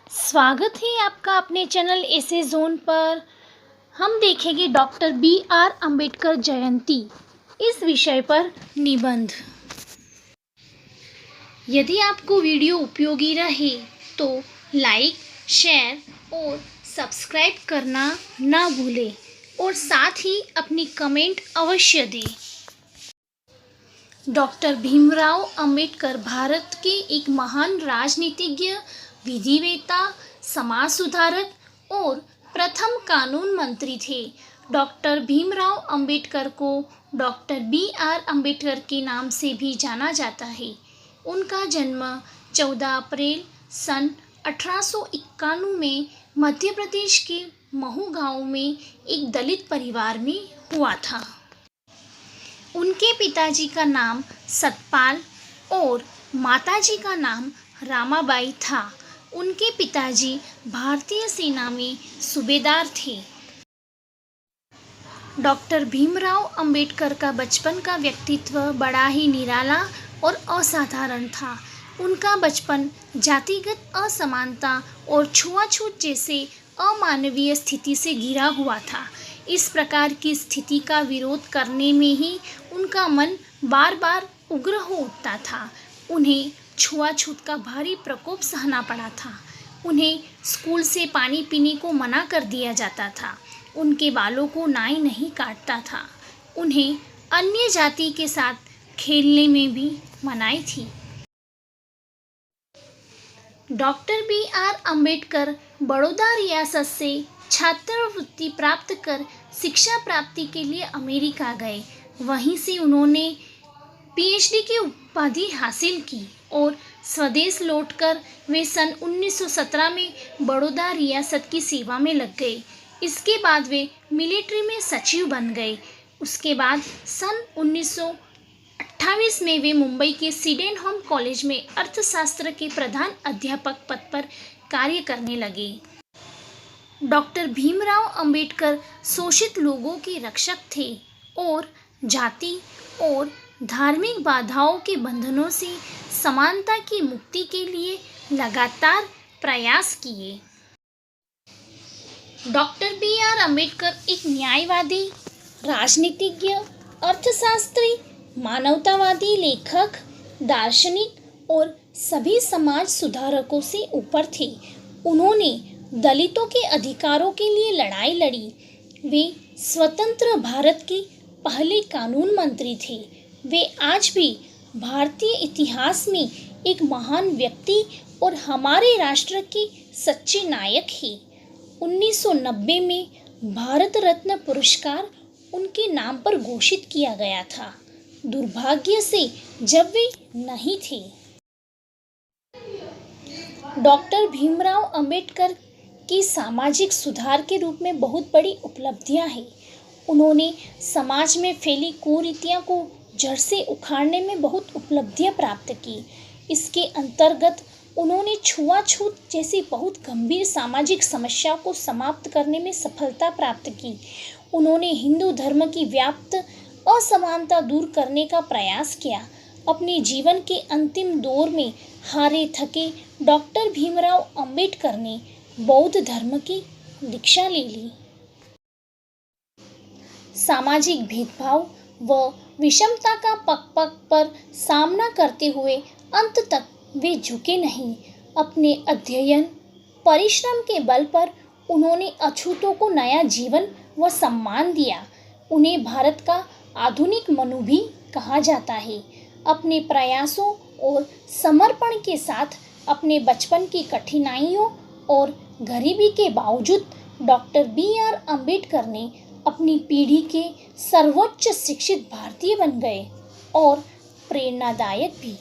स्वागत है आपका अपने चैनल ऐसे जोन पर। हम देखेंगे डॉक्टर बी.आर. अंबेडकर जयंती इस विषय पर निबंध। यदि आपको वीडियो उपयोगी रहे तो लाइक, शेयर और सब्सक्राइब करना ना भूलें और साथ ही अपनी कमेंट अवश्य दें। डॉक्टर भीमराव अंबेडकर भारत के एक महान राजनीतिज्ञ, विधिवेत्ता, समाज सुधारक और प्रथम कानून मंत्री थे। डॉक्टर भीमराव अंबेडकर को डॉक्टर बी.आर. अंबेडकर के नाम से भी जाना जाता है। उनका जन्म 14 अप्रैल सन 1891 में मध्य प्रदेश के महू गांव में एक दलित परिवार में हुआ था। उनके पिताजी का नाम सतपाल और माताजी का नाम रामाबाई था। उनके पिताजी भारतीय सेना में सूबेदार थे। डॉक्टर भीमराव अंबेडकर का बचपन का व्यक्तित्व बड़ा ही निराला और असाधारण था। उनका बचपन जातिगत असमानता और छुआछूत जैसे अमानवीय स्थिति से घिरा हुआ था। इस प्रकार की स्थिति का विरोध करने में ही उनका मन बार बार उग्र हो उठता था। उन्हें छुआछूत का भारी प्रकोप सहना पड़ा था। उन्हें स्कूल से पानी पीने को मना कर दिया जाता था। उनके बालों को नाई नहीं काटता था। उन्हें अन्य जाति के साथ खेलने में भी मनाही थी। Doctor B R. अंबेडकर बड़ौदा रियासत से छात्रवृत्ति प्राप्त कर शिक्षा प्राप्ति के लिए अमेरिका गए। वहीं से उन्होंने पीएचडी की उपाधि हासिल की और स्वदेश लौटकर वे सन 1917 में बड़ौदा रियासत की सेवा में लग गए। इसके बाद वे मिलिट्री में सचिव बन गए। उसके बाद सन 1928 में वे मुंबई के सिडेनहम कॉलेज में अर्थशास्त्र के प्रधान अध्यापक पद पर कार्य करने लगे। डॉक्टर भीमराव अंबेडकर शोषित लोगों के रक्षक थे और जाति और धार्मिक बाधाओं के बंधनों से समानता की मुक्ति के लिए लगातार प्रयास किए। Doctor B R. अंबेडकर एक न्यायवादी, राजनीतिज्ञ, अर्थशास्त्री, मानवतावादी लेखक, दार्शनिक और सभी समाज सुधारकों से ऊपर थे। उन्होंने दलितों के अधिकारों के लिए लड़ाई लड़ी। वे स्वतंत्र भारत के पहले कानून मंत्री थे। वे आज भी भारतीय इतिहास में एक महान व्यक्ति और हमारे राष्ट्र के सच्चे नायक हैं। 1990 में भारत रत्न पुरस्कार उनके नाम पर घोषित किया गया था। दुर्भाग्य से जब वे नहीं थे। डॉक्टर भीमराव अंबेडकर की सामाजिक सुधार के रूप में बहुत बड़ी उपलब्धियां हैं। उन्होंने समाज में फैली कुरीतियों को जड़ से उखाड़ने में बहुत उपलब्धियां प्राप्त की। इसके अंतर्गत उन्होंने छुआछूत जैसी बहुत गंभीर सामाजिक समस्याओं को समाप्त करने में सफलता प्राप्त की। उन्होंने हिंदू धर्म की व्याप्त असमानता दूर करने का प्रयास किया। अपने जीवन के अंतिम दौर में हारे थके डॉक्टर भीमराव अंबेडकर ने बौद्ध धर्म की दीक्षा ले ली। सामाजिक भेदभाव व विषमता का पग पर सामना करते हुए अंत तक वे झुके नहीं। अपने अध्ययन, परिश्रम के बल पर उन्होंने अछूतों को नया जीवन व सम्मान दिया। उन्हें भारत का आधुनिक मनु भी कहा जाता है। अपने प्रयासों और समर्पण के साथ अपने बचपन की कठिनाइयों और गरीबी के बावजूद डॉक्टर बी.आर. अंबेडकर ने अपनी पीढ़ी के सर्वोच्च शिक्षित भारतीय बन गए और प्रेरणादायक भी।